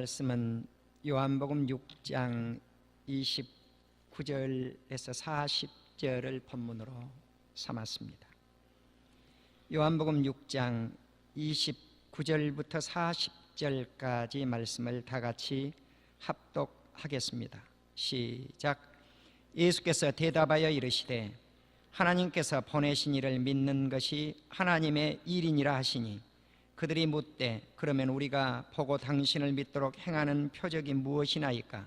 말씀은 요한복음 6장 29절에서 40절을 본문으로 삼았습니다. 요한복음 6장 29절부터 40절까지 말씀을 다 같이 합독하겠습니다. 시작. 예수께서 대답하여 이르시되 하나님께서 보내신 이를 믿는 것이 하나님의 일이니라 하시니 그들이 묻되 그러면 우리가 보고 당신을 믿도록 행하는 표적이 무엇이나이까?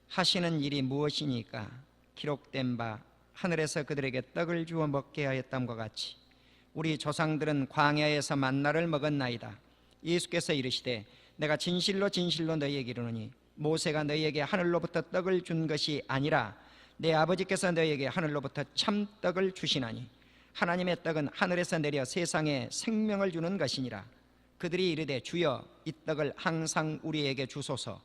하시는 일이 무엇이니까? 기록된 바 하늘에서 그들에게 떡을 주어 먹게 하였담과 같이 우리 조상들은 광야에서 만나를 먹었나이다. 예수께서 이르시되 내가 진실로 진실로 너희에게 이르노니 모세가 너희에게 하늘로부터 떡을 준 것이 아니라 내 아버지께서 너희에게 하늘로부터 참떡을 주시나니 하나님의 떡은 하늘에서 내려 세상에 생명을 주는 것이니라. 그들이 이르되 주여 이 떡을 항상 우리에게 주소서.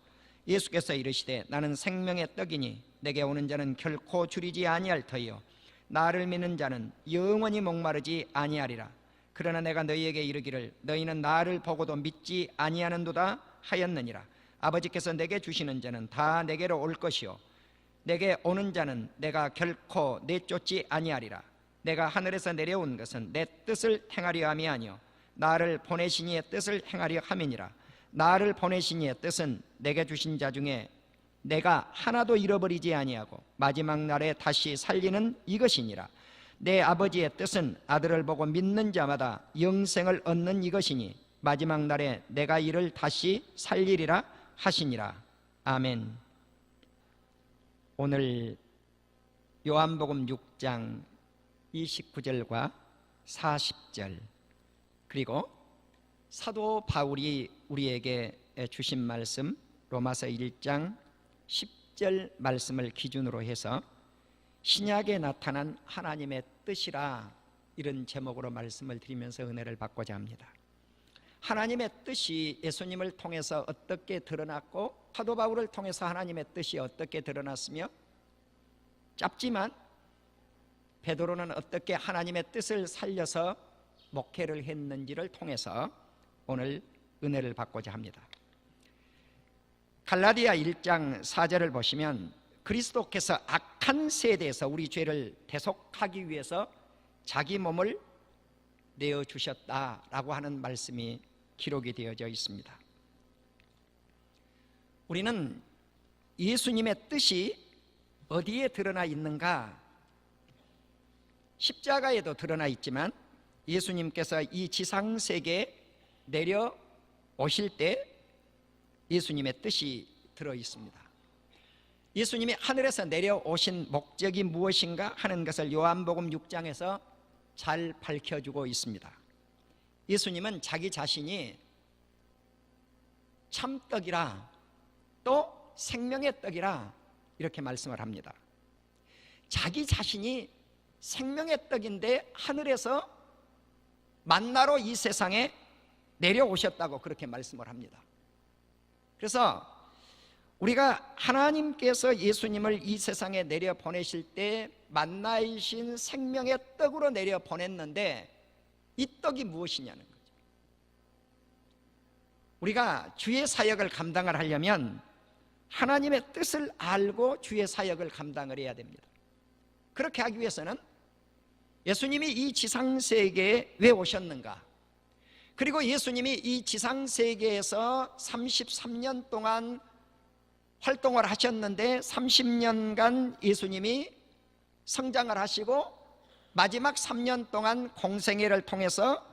예수께서 이르시되 나는 생명의 떡이니 내게 오는 자는 결코 줄이지 아니할 터이요 나를 믿는 자는 영원히 목마르지 아니하리라. 그러나 내가 너희에게 이르기를 너희는 나를 보고도 믿지 아니하는도다 하였느니라. 아버지께서 내게 주시는 자는 다 내게로 올 것이요 내게 오는 자는 내가 결코 내쫓지 아니하리라. 내가 하늘에서 내려온 것은 내 뜻을 행하려 함이 아니요 나를 보내신 이의 뜻을 행하려 함이니라. 나를 보내신 이의 뜻은 내게 주신 자 중에 내가 하나도 잃어버리지 아니하고 마지막 날에 다시 살리는 이것이니라. 내 아버지의 뜻은 아들을 보고 믿는 자마다 영생을 얻는 이것이니 마지막 날에 내가 이를 다시 살리리라 하시니라. 아멘. 오늘 요한복음 6장 29절과 40절 그리고 사도 바울이 우리에게 주신 말씀 로마서 1장 10절 말씀을 기준으로 해서 신약에 나타난 하나님의 뜻이라 이런 제목으로 말씀을 드리면서 은혜를 받고자 합니다. 하나님의 뜻이 예수님을 통해서 어떻게 드러났고 사도 바울을 통해서 하나님의 뜻이 어떻게 드러났으며 짧지만 베드로는 어떻게 하나님의 뜻을 살려서 목회를 했는지를 통해서 오늘 은혜를 받고자 합니다. 갈라디아 1장 4절을 보시면 그리스도께서 악한 세대에서 우리 죄를 대속하기 위해서 자기 몸을 내어주셨다라고 하는 말씀이 기록이 되어져 있습니다. 우리는 예수님의 뜻이 어디에 드러나 있는가? 십자가에도 드러나 있지만 예수님께서 이 지상세계에 내려오실 때 예수님의 뜻이 들어 있습니다. 예수님이 하늘에서 내려오신 목적이 무엇인가 하는 것을 요한복음 6장에서 잘 밝혀주고 있습니다. 예수님은 자기 자신이 참떡이라 또 생명의 떡이라 이렇게 말씀을 합니다. 자기 자신이 생명의 떡인데 하늘에서 만나로 이 세상에 내려오셨다고 그렇게 말씀을 합니다. 그래서 우리가 하나님께서 예수님을 이 세상에 내려보내실 때 만나이신 생명의 떡으로 내려보냈는데 이 떡이 무엇이냐는 거죠. 우리가 주의 사역을 감당을 하려면 하나님의 뜻을 알고 주의 사역을 감당을 해야 됩니다. 그렇게 하기 위해서는 예수님이 이 지상세계에 왜 오셨는가? 그리고 예수님이 이 지상세계에서 33년 동안 활동을 하셨는데 30년간 예수님이 성장을 하시고 마지막 3년 동안 공생애를 통해서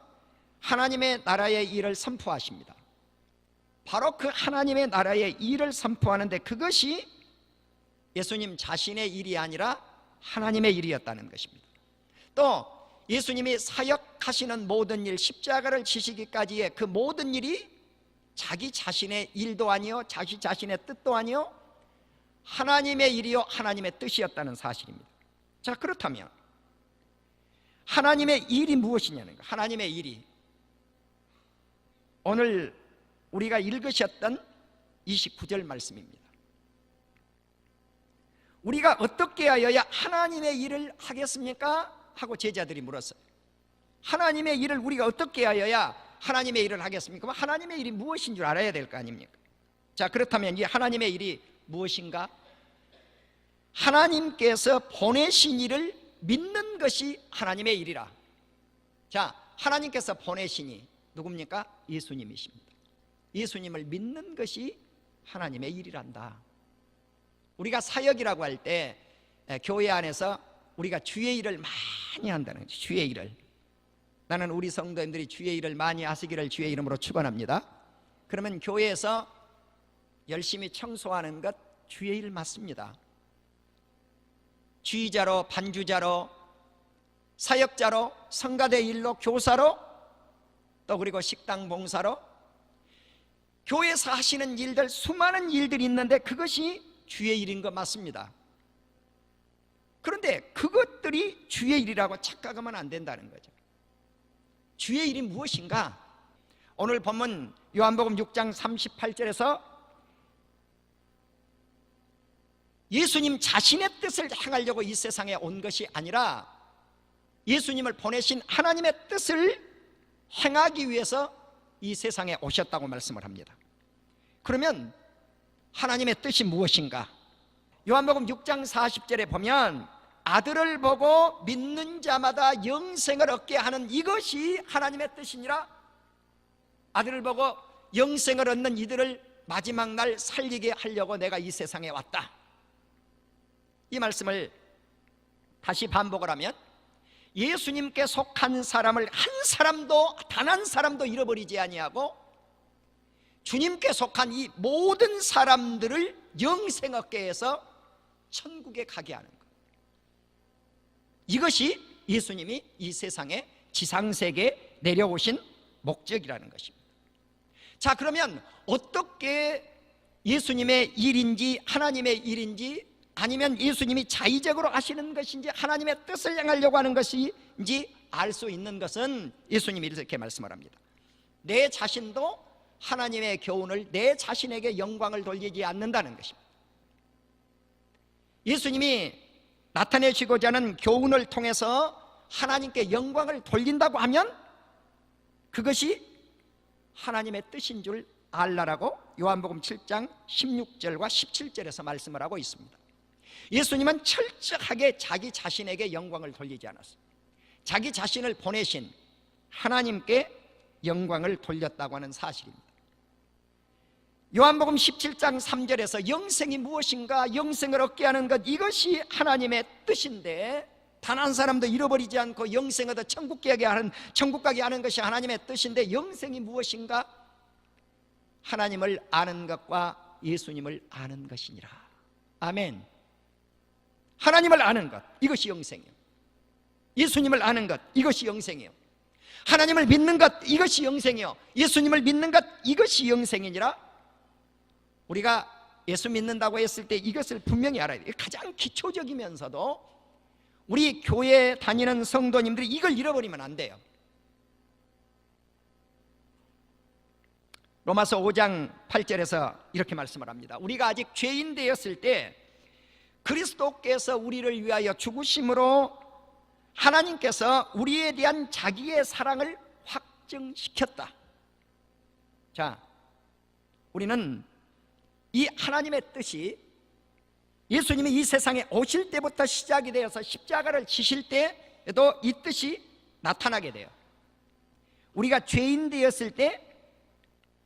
하나님의 나라의 일을 선포하십니다. 바로 그 하나님의 나라의 일을 선포하는데 그것이 예수님 자신의 일이 아니라 하나님의 일이었다는 것입니다. 또 예수님이 사역하시는 모든 일, 십자가를 지시기까지의 그 모든 일이 자기 자신의 일도 아니요 자기 자신의 뜻도 아니요 하나님의 일이요 하나님의 뜻이었다는 사실입니다. 자, 그렇다면 하나님의 일이 무엇이냐는 거예요. 하나님의 일이 오늘 우리가 읽으셨던 29절 말씀입니다. 우리가 어떻게 하여야 하나님의 일을 하겠습니까? 하고 제자들이 물었어요. 하나님의 일을 우리가 어떻게 하여야 하나님의 일을 하겠습니까? 하나님의 일이 무엇인 줄 알아야 될 거 아닙니까? 자, 그렇다면 이 하나님의 일이 무엇인가? 하나님께서 보내신 이를 믿는 것이 하나님의 일이라. 자, 하나님께서 보내시니 누굽니까? 예수님이십니다. 예수님을 믿는 것이 하나님의 일이란다. 우리가 사역이라고 할 때 교회 안에서 우리가 주의 일을 많이 한다는 거죠. 주의 일을. 나는 우리 성도님들이 주의 일을 많이 하시기를 주의 이름으로 축원합니다. 그러면 교회에서 열심히 청소하는 것 주의 일 맞습니다. 주의자로, 반주자로, 사역자로, 성가대 일로, 교사로, 또 그리고 식당 봉사로, 교회에서 하시는 일들, 수많은 일들이 있는데 그것이 주의 일인 것 맞습니다. 그런데 그것들이 주의 일이라고 착각하면 안 된다는 거죠. 주의 일이 무엇인가? 오늘 본문 요한복음 6장 38절에서 예수님 자신의 뜻을 행하려고 이 세상에 온 것이 아니라 예수님을 보내신 하나님의 뜻을 행하기 위해서 이 세상에 오셨다고 말씀을 합니다. 그러면 하나님의 뜻이 무엇인가? 요한복음 6장 40절에 보면 아들을 보고 믿는 자마다 영생을 얻게 하는 이것이 하나님의 뜻이니라. 아들을 보고 영생을 얻는 이들을 마지막 날 살리게 하려고 내가 이 세상에 왔다. 이 말씀을 다시 반복을 하면 예수님께 속한 사람을 한 사람도, 단 한 사람도 잃어버리지 아니하고 주님께 속한 이 모든 사람들을 영생 얻게 해서 천국에 가게 하는 것. 이것이 예수님이 이 세상에 지상세계에 내려오신 목적이라는 것입니다. 자, 그러면 어떻게 예수님의 일인지 하나님의 일인지, 아니면 예수님이 자의적으로 하시는 것인지 하나님의 뜻을 행하려고 하는 것인지 알 수 있는 것은 예수님이 이렇게 말씀을 합니다. 내 자신도 하나님의 교훈을, 내 자신에게 영광을 돌리지 않는다는 것입니다. 예수님이 나타내시고자 하는 교훈을 통해서 하나님께 영광을 돌린다고 하면 그것이 하나님의 뜻인 줄 알라라고 요한복음 7장 16절과 17절에서 말씀을 하고 있습니다. 예수님은 철저하게 자기 자신에게 영광을 돌리지 않았어요. 자기 자신을 보내신 하나님께 영광을 돌렸다고 하는 사실입니다. 요한복음 17장 3절에서 영생이 무엇인가, 영생을 얻게 하는 것, 이것이 하나님의 뜻인데 단 한 사람도 잃어버리지 않고 영생 얻어 천국 가게 하는 것이 하나님의 뜻인데 영생이 무엇인가? 하나님을 아는 것과 예수님을 아는 것이니라. 아멘. 하나님을 아는 것, 이것이 영생이에요. 예수님을 아는 것, 이것이 영생이에요. 하나님을 믿는 것, 이것이 영생이요. 예수님을 믿는 것, 이것이 영생이니라. 우리가 예수 믿는다고 했을 때 이것을 분명히 알아야 돼요. 가장 기초적이면서도 우리 교회 다니는 성도님들이 이걸 잃어버리면 안 돼요. 로마서 5장 8절에서 이렇게 말씀을 합니다. 우리가 아직 죄인 되었을 때 그리스도께서 우리를 위하여 죽으심으로 하나님께서 우리에 대한 자기의 사랑을 확증시켰다. 자, 우리는 이 하나님의 뜻이 예수님이 이 세상에 오실 때부터 시작이 되어서 십자가를 지실 때에도 이 뜻이 나타나게 돼요. 우리가 죄인 되었을 때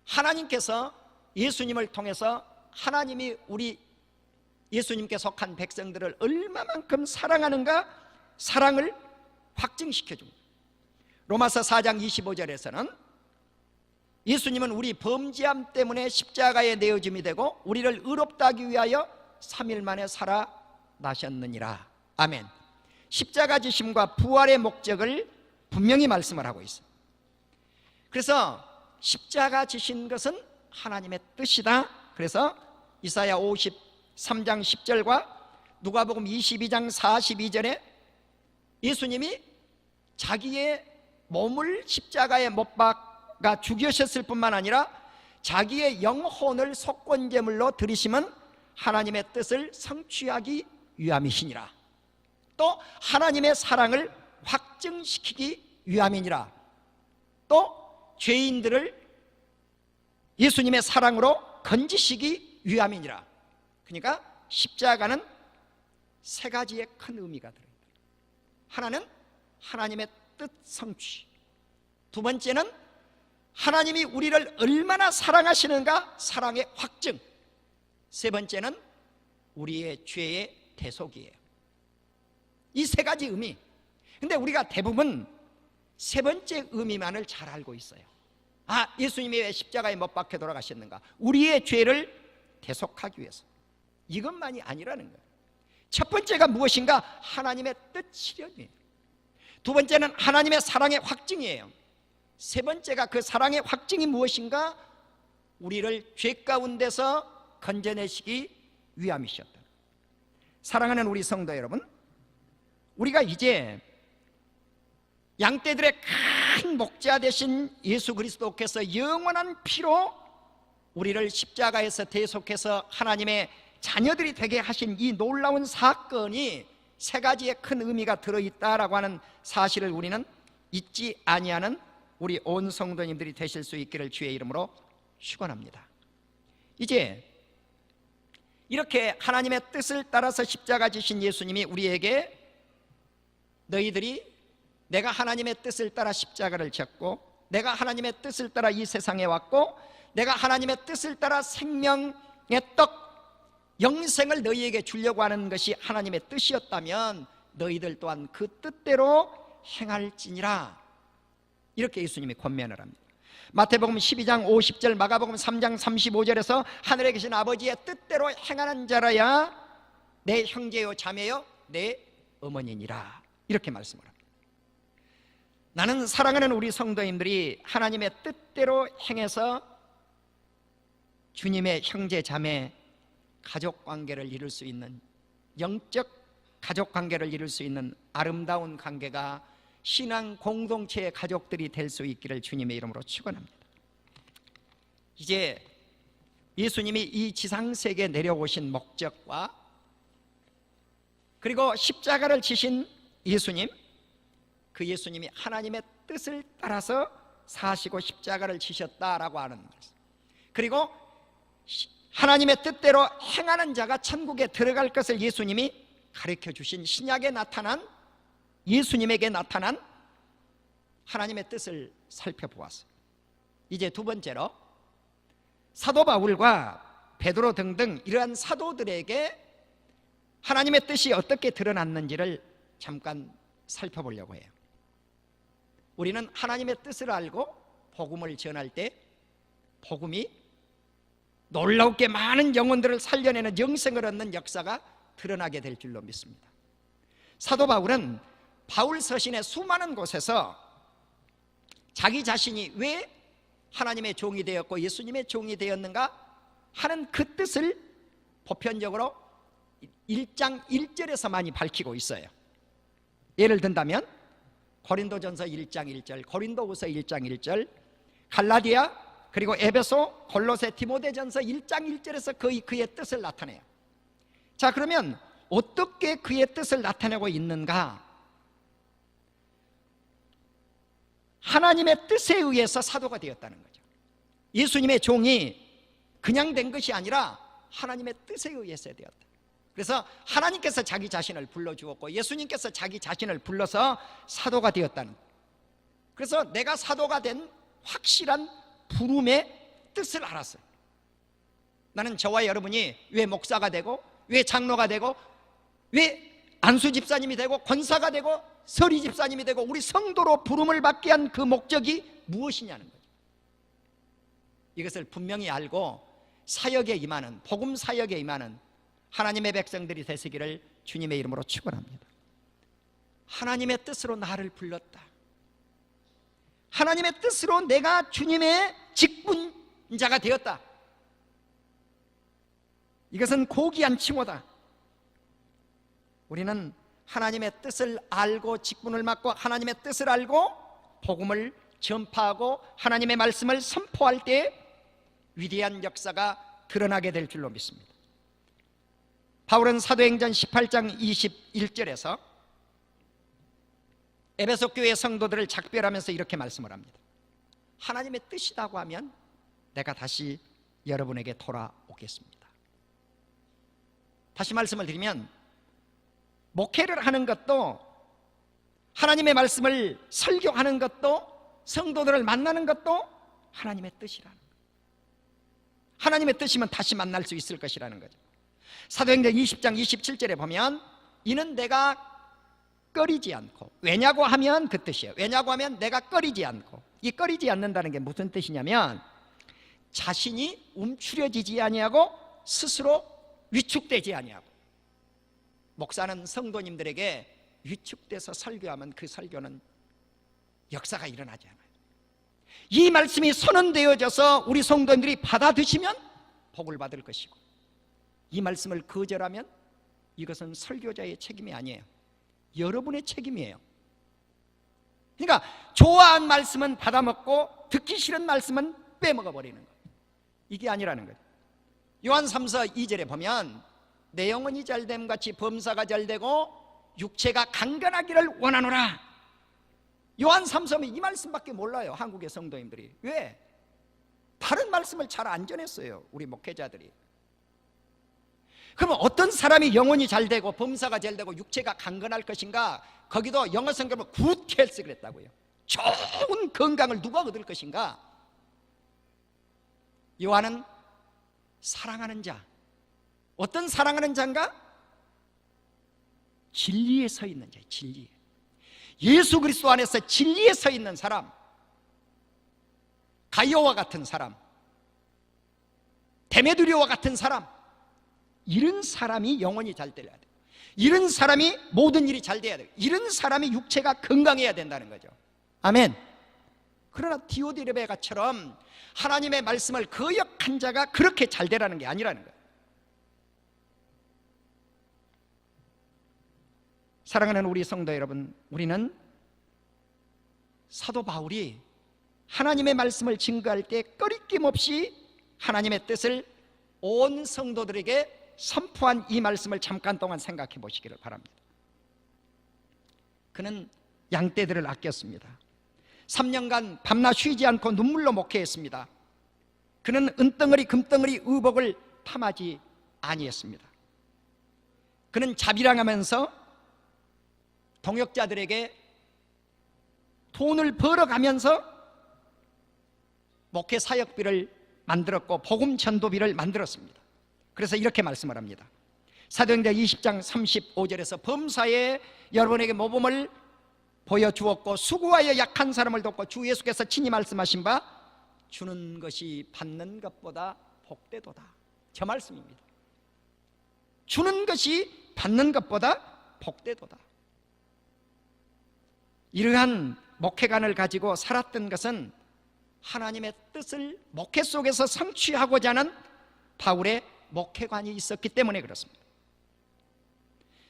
하나님께서 예수님을 통해서 하나님이 우리 예수님께 속한 백성들을 얼마만큼 사랑하는가, 사랑을 확증시켜 줍니다. 로마서 4장 25절에서는 예수님은 우리 범죄함 때문에 십자가에 내어짐이 되고 우리를 의롭다 하기 위하여 3일 만에 살아나셨느니라. 아멘. 십자가 지심과 부활의 목적을 분명히 말씀을 하고 있어요. 그래서 십자가 지신 것은 하나님의 뜻이다. 그래서 이사야 53장 10절과 누가복음 22장 42절에 예수님이 자기의 몸을 십자가에 못 박아 죽이셨을 뿐만 아니라 자기의 영혼을 속건제물로 드리심은 하나님의 뜻을 성취하기 위함이시니라. 또 하나님의 사랑을 확증시키기 위함이니라. 또 죄인들을 예수님의 사랑으로 건지시기 위함이니라. 그러니까 십자가는 세 가지의 큰 의미가 들어있다. 하나는 하나님의 뜻 성취, 두 번째는 하나님이 우리를 얼마나 사랑하시는가 사랑의 확증, 세 번째는 우리의 죄의 대속이에요. 이 세 가지 의미. 근데 우리가 대부분 세 번째 의미만을 잘 알고 있어요. 아, 예수님이 왜 십자가에 못 박혀 돌아가셨는가? 우리의 죄를 대속하기 위해서. 이것만이 아니라는 거예요. 첫 번째가 무엇인가? 하나님의 뜻 실현이에요. 두 번째는 하나님의 사랑의 확증이에요. 세 번째가 그 사랑의 확증이 무엇인가? 우리를 죄 가운데서 건져내시기 위함이셨다. 사랑하는 우리 성도 여러분, 우리가 이제 양떼들의 큰 목자 되신 예수 그리스도께서 영원한 피로 우리를 십자가에서 대속해서 하나님의 자녀들이 되게 하신 이 놀라운 사건이 세 가지의 큰 의미가 들어있다라고 하는 사실을 우리는 잊지 아니하는 우리 온 성도님들이 되실 수 있기를 주의 이름으로 축원합니다. 이제 이렇게 하나님의 뜻을 따라서 십자가 지신 예수님이 우리에게 너희들이 내가 하나님의 뜻을 따라 십자가를 졌고 내가 하나님의 뜻을 따라 이 세상에 왔고 내가 하나님의 뜻을 따라 생명의 떡 영생을 너희에게 주려고 하는 것이 하나님의 뜻이었다면 너희들 또한 그 뜻대로 행할지니라. 이렇게 예수님이 권면을 합니다. 마태복음 12장 50절, 마가복음 3장 35절에서 하늘에 계신 아버지의 뜻대로 행하는 자라야 내 형제요 자매요 내 어머니니라. 이렇게 말씀을 합니다. 나는 사랑하는 우리 성도님들이 하나님의 뜻대로 행해서 주님의 형제 자매 가족관계를 이룰 수 있는, 영적 가족관계를 이룰 수 있는 아름다운 관계가 신앙 공동체의 가족들이 될 수 있기를 주님의 이름으로 축원합니다. 이제 예수님이 이 지상세계에 내려오신 목적과 그리고 십자가를 지신 예수님, 그 예수님이 하나님의 뜻을 따라서 사시고 십자가를 지셨다라고 하는 말씀, 그리고 하나님의 뜻대로 행하는 자가 천국에 들어갈 것을 예수님이 가르쳐 주신 신약에 나타난 예수님에게 나타난 하나님의 뜻을 살펴보았어요. 이제 두 번째로 사도 바울과 베드로 등등 이러한 사도들에게 하나님의 뜻이 어떻게 드러났는지를 잠깐 살펴보려고 해요. 우리는 하나님의 뜻을 알고 복음을 전할 때 복음이 놀랍게 많은 영혼들을 살려내는 영생을 얻는 역사가 드러나게 될 줄로 믿습니다. 사도 바울은 바울 서신의 수많은 곳에서 자기 자신이 왜 하나님의 종이 되었고 예수님의 종이 되었는가 하는 그 뜻을 보편적으로 1장 1절에서 많이 밝히고 있어요. 예를 든다면 고린도전서 1장 1절, 고린도후서 1장 1절, 갈라디아 그리고 에베소, 골로새, 디모데전서 1장 1절에서 그의 뜻을 나타내요. 자, 그러면 어떻게 그의 뜻을 나타내고 있는가? 하나님의 뜻에 의해서 사도가 되었다는 거죠. 예수님의 종이 그냥 된 것이 아니라 하나님의 뜻에 의해서 되었다. 그래서 하나님께서 자기 자신을 불러주었고 예수님께서 자기 자신을 불러서 사도가 되었다는 거예요. 그래서 내가 사도가 된 확실한 부름의 뜻을 알았어요. 나는 저와 여러분이 왜 목사가 되고 왜 장로가 되고 왜 안수 집사님이 되고 권사가 되고 서리 집사님이 되고 우리 성도로 부름을 받게 한 그 목적이 무엇이냐는 거죠. 이것을 분명히 알고 사역에 임하는, 복음 사역에 임하는 하나님의 백성들이 되시기를 주님의 이름으로 축원합니다. 하나님의 뜻으로 나를 불렀다. 하나님의 뜻으로 내가 주님의 직분자가 되었다. 이것은 고귀한 칭호다. 우리는 하나님의 뜻을 알고 직분을 맡고 하나님의 뜻을 알고 복음을 전파하고 하나님의 말씀을 선포할 때 위대한 역사가 드러나게 될 줄로 믿습니다. 바울은 사도행전 18장 21절에서 에베소 교회 성도들을 작별하면서 이렇게 말씀을 합니다. 하나님의 뜻이라고 하면 내가 다시 여러분에게 돌아오겠습니다. 다시 말씀을 드리면, 목회를 하는 것도, 하나님의 말씀을 설교하는 것도, 성도들을 만나는 것도 하나님의 뜻이라는 거예요. 하나님의 뜻이면 다시 만날 수 있을 것이라는 거죠. 사도행전 20장 27절에 보면, 이는 내가 꺼리지 않고, 왜냐고 하면 그 뜻이에요. 왜냐고 하면 내가 꺼리지 않고, 이 꺼리지 않는다는 게 무슨 뜻이냐면, 자신이 움츠려지지 아니하고 스스로 위축되지 아니하고. 목사는 성도님들에게 위축돼서 설교하면 그 설교는 역사가 일어나지 않아요. 이 말씀이 선언되어져서 우리 성도님들이 받아드시면 복을 받을 것이고, 이 말씀을 거절하면 이것은 설교자의 책임이 아니에요. 여러분의 책임이에요. 그러니까 좋아한 말씀은 받아먹고 듣기 싫은 말씀은 빼먹어버리는 거예요. 이게 아니라는 거예요. 요한 3서 2절에 보면, 내 영혼이 잘됨 같이 범사가 잘되고 육체가 강건하기를 원하노라. 요한 3서면 이 말씀밖에 몰라요, 한국의 성도님들이. 왜? 다른 말씀을 잘 안 전했어요, 우리 목회자들이. 그러면 어떤 사람이 영혼이 잘되고 범사가 잘되고 육체가 강건할 것인가? 거기도 영어 성경은 good health 그랬다고요. 좋은 건강을 누가 얻을 것인가? 요한은 사랑하는 자. 어떤 사랑하는 자인가? 진리에 서 있는 자. 진리에. 예수 그리스도 안에서 진리에 서 있는 사람, 가이오와 같은 사람, 데메드리오와 같은 사람, 이런 사람이 영혼이 잘 되어야 돼요. 이런 사람이 모든 일이 잘 돼야 돼요. 이런 사람이 육체가 건강해야 된다는 거죠. 아멘. 그러나 디오디르베가처럼 하나님의 말씀을 거역한 자가 그렇게 잘 되라는 게 아니라는 거예요. 사랑하는 우리 성도 여러분, 우리는 사도 바울이 하나님의 말씀을 증거할 때 꺼리낌 없이 하나님의 뜻을 온 성도들에게 선포한 이 말씀을 잠깐 동안 생각해 보시기를 바랍니다. 그는 양떼들을 아꼈습니다. 3년간 밤낮 쉬지 않고 눈물로 목회했습니다. 그는 은덩어리 금덩어리 의복을 탐하지 아니했습니다. 그는 자비랑하면서 동역자들에게 돈을 벌어가면서 목회 사역비를 만들었고 복음 전도비를 만들었습니다. 그래서 이렇게 말씀을 합니다. 사도행전 20장 35절에서 범사에 여러분에게 모범을 보여주었고 수고하여 약한 사람을 돕고 주 예수께서 친히 말씀하신 바 주는 것이 받는 것보다 복되도다. 저 말씀입니다. 주는 것이 받는 것보다 복되도다. 이러한 목회관을 가지고 살았던 것은 하나님의 뜻을 목회 속에서 성취하고자 하는 바울의 목회관이 있었기 때문에 그렇습니다.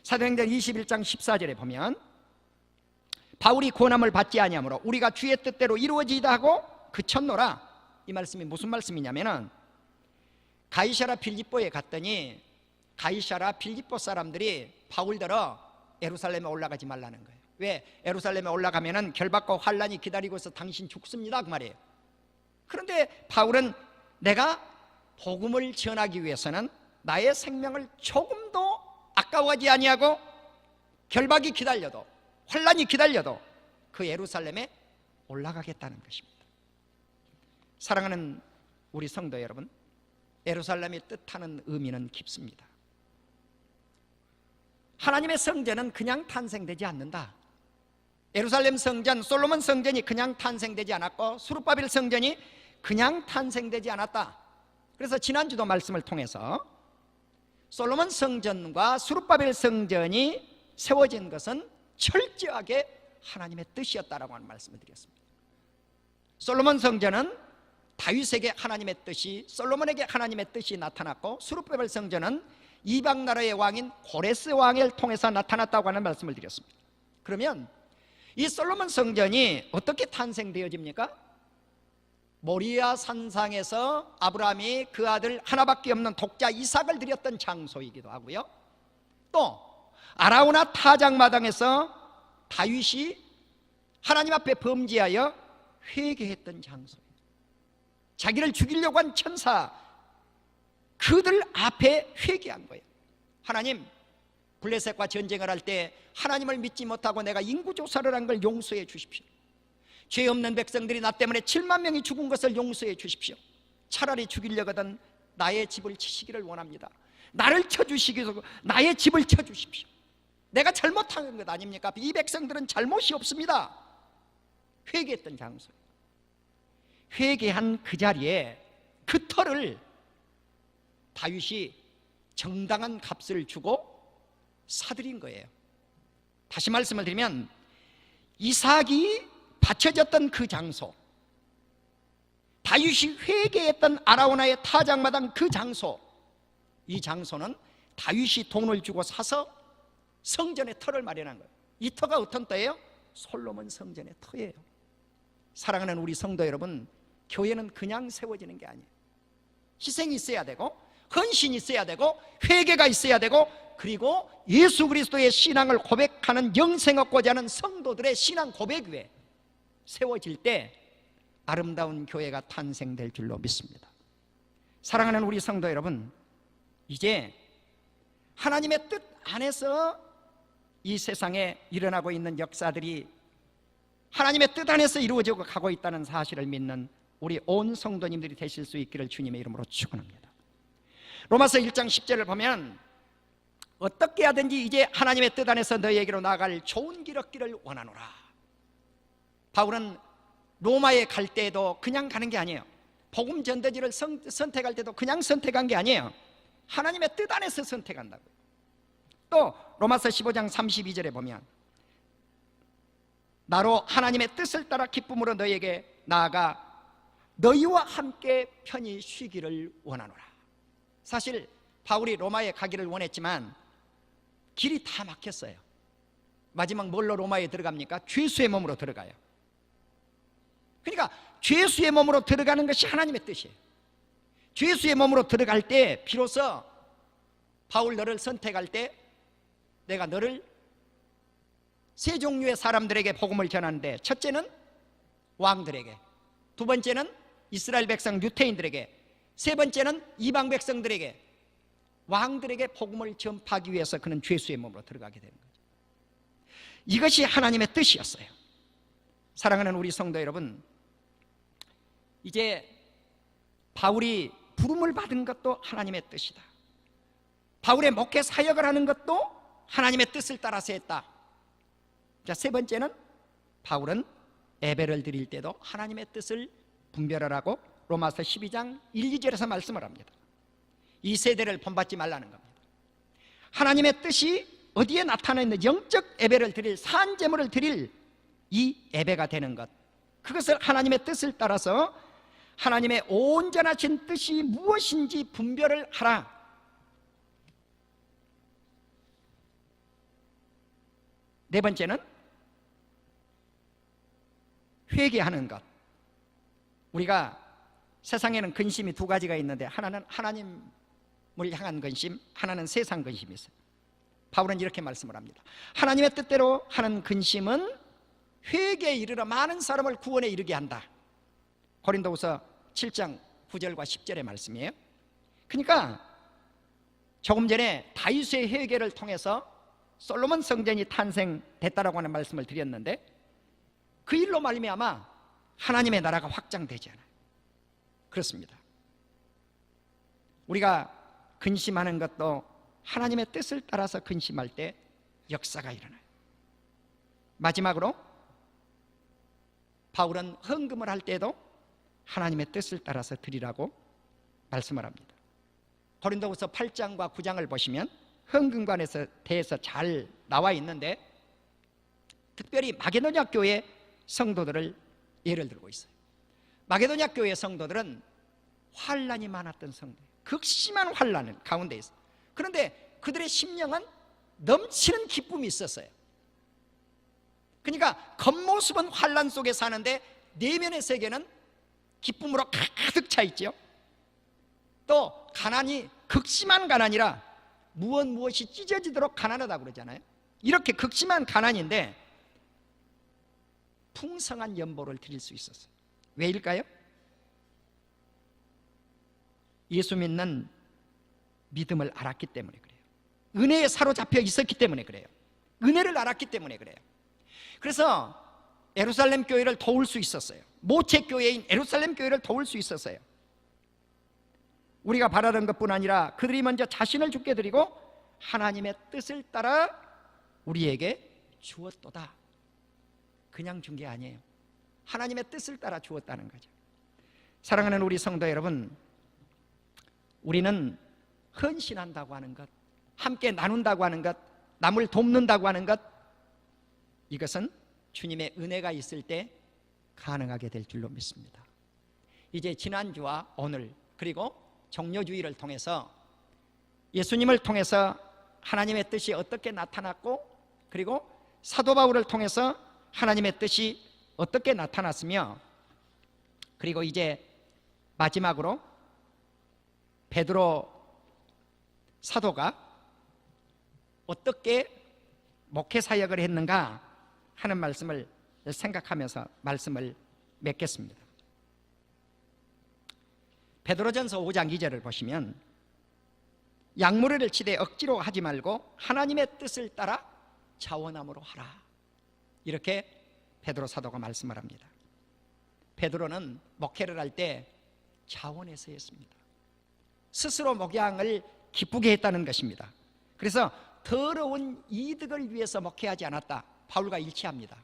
사도행전 21장 14절에 보면 바울이 고난을 받지 아니하므로 우리가 주의 뜻대로 이루어지이다 하고 그쳤노라. 이 말씀이 무슨 말씀이냐면은 가이사라 빌립보에 갔더니 가이사라 빌립보 사람들이 바울더러 예루살렘에 올라가지 말라는 거예요. 왜? 예루살렘에 올라가면은 결박과 환란이 기다리고 있어 당신 죽습니다 그 말이에요. 그런데 바울은 내가 복음을 전하기 위해서는 나의 생명을 조금도 아까워하지 아니하고 결박이 기다려도 환란이 기다려도 그 예루살렘에 올라가겠다는 것입니다. 사랑하는 우리 성도 여러분, 예루살렘이 뜻하는 의미는 깊습니다. 하나님의 성전은 그냥 탄생되지 않는다. 예루살렘 성전, 솔로몬 성전이 그냥 탄생되지 않았고 수르바벨 성전이 그냥 탄생되지 않았다. 그래서 지난주도 말씀을 통해서 솔로몬 성전과 수르바벨 성전이 세워진 것은 철저하게 하나님의 뜻이었다라고 하는 말씀을 드렸습니다. 솔로몬 성전은 다윗에게 하나님의 뜻이, 솔로몬에게 하나님의 뜻이 나타났고 수르바벨 성전은 이방 나라의 왕인 고레스 왕을 통해서 나타났다고 하는 말씀을 드렸습니다. 그러면 이 솔로몬 성전이 어떻게 탄생되어집니까? 모리아 산상에서 아브라함이 그 아들 하나밖에 없는 독자 이삭을 드렸던 장소이기도 하고요, 또 아라우나 타작마당에서 다윗이 하나님 앞에 범죄하여 회개했던 장소입니다. 자기를 죽이려고 한 천사, 그들 앞에 회개한 거예요. 하나님, 블레셋과 전쟁을 할 때 하나님을 믿지 못하고 내가 인구조사를 한 걸 용서해 주십시오. 죄 없는 백성들이 나 때문에 7만 명이 죽은 것을 용서해 주십시오. 차라리 죽이려거든 나의 집을 치시기를 원합니다. 나를 쳐주시기 위해서 나의 집을 쳐주십시오. 내가 잘못한 것 아닙니까? 이 백성들은 잘못이 없습니다. 회개했던 장소예요. 회개한 그 자리에 그 터를 다윗이 정당한 값을 주고 사들인 거예요. 다시 말씀을 드리면 이삭이 바쳐졌던 그 장소, 다윗이 회개했던 아라우나의 타작마당 그 장소, 이 장소는 다윗이 돈을 주고 사서 성전의 터를 마련한 거예요. 이 터가 어떤 터예요? 솔로몬 성전의 터예요. 사랑하는 우리 성도 여러분, 교회는 그냥 세워지는 게 아니에요. 희생이 있어야 되고, 헌신이 있어야 되고, 회개가 있어야 되고, 그리고 예수 그리스도의 신앙을 고백하는, 영생 얻고자 하는 성도들의 신앙 고백 위에 세워질 때 아름다운 교회가 탄생될 줄로 믿습니다. 사랑하는 우리 성도 여러분, 이제 하나님의 뜻 안에서 이 세상에 일어나고 있는 역사들이 하나님의 뜻 안에서 이루어져 가고 있다는 사실을 믿는 우리 온 성도님들이 되실 수 있기를 주님의 이름으로 축원합니다. 로마서 1장 10절을 보면 어떻게 하든지 이제 하나님의 뜻 안에서 너희에게로 나아갈 좋은 길 얻기를 원하노라. 바울은 로마에 갈 때에도 그냥 가는 게 아니에요. 복음 전도지를 선택할 때도 그냥 선택한 게 아니에요. 하나님의 뜻 안에서 선택한다고요. 또 로마서 15장 32절에 보면 나로 하나님의 뜻을 따라 기쁨으로 너희에게 나아가 너희와 함께 편히 쉬기를 원하노라. 사실 바울이 로마에 가기를 원했지만 길이 다 막혔어요. 마지막 뭘로 로마에 들어갑니까? 죄수의 몸으로 들어가요. 그러니까 죄수의 몸으로 들어가는 것이 하나님의 뜻이에요. 죄수의 몸으로 들어갈 때 비로소 바울 너를 선택할 때 내가 너를 세 종류의 사람들에게 복음을 전하는데, 첫째는 왕들에게, 두 번째는 이스라엘 백성 유태인들에게, 세 번째는 이방 백성들에게, 왕들에게 복음을 전파하기 위해서 그는 죄수의 몸으로 들어가게 되는 거죠. 이것이 하나님의 뜻이었어요. 사랑하는 우리 성도 여러분, 이제 바울이 부름을 받은 것도 하나님의 뜻이다. 바울의 목회 사역을 하는 것도 하나님의 뜻을 따라서 했다. 자, 세 번째는 바울은 예배를 드릴 때도 하나님의 뜻을 분별하라고 로마서 12장 1, 2절에서 말씀을 합니다. 이 세대를 본받지 말라는 겁니다. 하나님의 뜻이 어디에 나타나 있는 영적 예배를 드릴, 산제물을 드릴 이 예배가 되는 것, 그것을 하나님의 뜻을 따라서 하나님의 온전하신 뜻이 무엇인지 분별을 하라. 네 번째는 회개하는 것. 우리가 세상에는 근심이 두 가지가 있는데, 하나는 하나님을 향한 근심, 하나는 세상 근심이 있어요. 바울은 이렇게 말씀을 합니다. 하나님의 뜻대로 하는 근심은 회개에 이르러 많은 사람을 구원에 이르게 한다. 고린도후서 7장 9절과 10절의 말씀이에요. 그러니까 조금 전에 다윗의 회개를 통해서 솔로몬 성전이 탄생됐다라고 하는 말씀을 드렸는데, 그 일로 말미암아 하나님의 나라가 확장되지 않아요. 그렇습니다. 우리가 근심하는 것도 하나님의 뜻을 따라서 근심할 때 역사가 일어나요. 마지막으로 바울은 헌금을 할 때도 하나님의 뜻을 따라서 드리라고 말씀을 합니다. 고린도후서 8장과 9장을 보시면 헌금관에 대해서 잘 나와 있는데, 특별히 마게도냐 교회 성도들을 예를 들고 있어요. 마게도냐 교회 성도들은 환난이 많았던 성도예요. 극심한 환난 가운데 있어요. 그런데 그들의 심령은 넘치는 기쁨이 있었어요. 그러니까 겉모습은 환난 속에 사는데 내면의 세계는 기쁨으로 가득 차 있죠. 또 가난이 극심한 가난이라 무엇이 찢어지도록 가난하다고 그러잖아요. 이렇게 극심한 가난인데 풍성한 연보를 드릴 수 있었어요. 왜일까요? 예수 믿는 믿음을 알았기 때문에 그래요. 은혜에 사로잡혀 있었기 때문에 그래요. 은혜를 알았기 때문에 그래요. 그래서 예루살렘 교회를 도울 수 있었어요. 모체 교회인 예루살렘 교회를 도울 수 있었어요. 우리가 바라던 것뿐 아니라 그들이 먼저 자신을 주께 드리고 하나님의 뜻을 따라 우리에게 주었도다. 그냥 준 게 아니에요. 하나님의 뜻을 따라 주었다는 거죠. 사랑하는 우리 성도 여러분, 우리는 헌신한다고 하는 것, 함께 나눈다고 하는 것, 남을 돕는다고 하는 것, 이것은 주님의 은혜가 있을 때 가능하게 될 줄로 믿습니다. 이제 지난주와 오늘 그리고 종료주의를 통해서 예수님을 통해서 하나님의 뜻이 어떻게 나타났고, 그리고 사도 바울을 통해서 하나님의 뜻이 어떻게 나타났으며, 그리고 이제 마지막으로 베드로 사도가 어떻게 목회 사역을 했는가 하는 말씀을 생각하면서 말씀을 맺겠습니다. 베드로전서 5장 2절을 보시면 약물을 치되 억지로 하지 말고 하나님의 뜻을 따라 자원함으로 하라, 이렇게 베드로 사도가 말씀을 합니다. 베드로는 목회를 할 때 자원해서 했습니다. 스스로 목양을 기쁘게 했다는 것입니다. 그래서 더러운 이득을 위해서 목회하지 않았다. 바울과 일치합니다.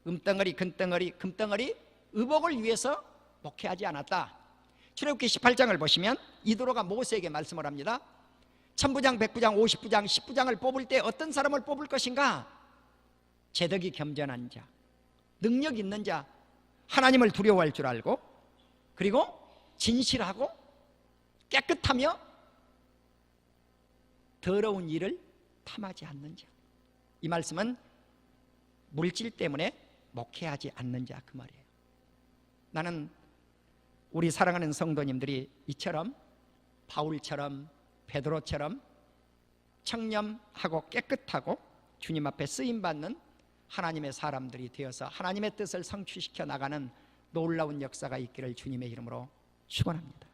금덩어리, 금덩어리, 의복을 위해서 목회하지 않았다. 출애굽기 18장을 보시면 이도로가 모세에게 말씀을 합니다. 천부장, 백부장, 50부장, 10부장을 뽑을 때 어떤 사람을 뽑을 것인가? 재덕이 겸전한 자, 능력 있는 자, 하나님을 두려워할 줄 알고, 그리고 진실하고 깨끗하며 더러운 일을 탐하지 않는 자. 이 말씀은 물질 때문에 목회하지 않는 자, 그 말이에요. 나는 우리 사랑하는 성도님들이 이처럼 바울처럼 베드로처럼 청렴하고 깨끗하고 주님 앞에 쓰임받는 하나님의 사람들이 되어서 하나님의 뜻을 성취시켜 나가는 놀라운 역사가 있기를 주님의 이름으로 축원합니다.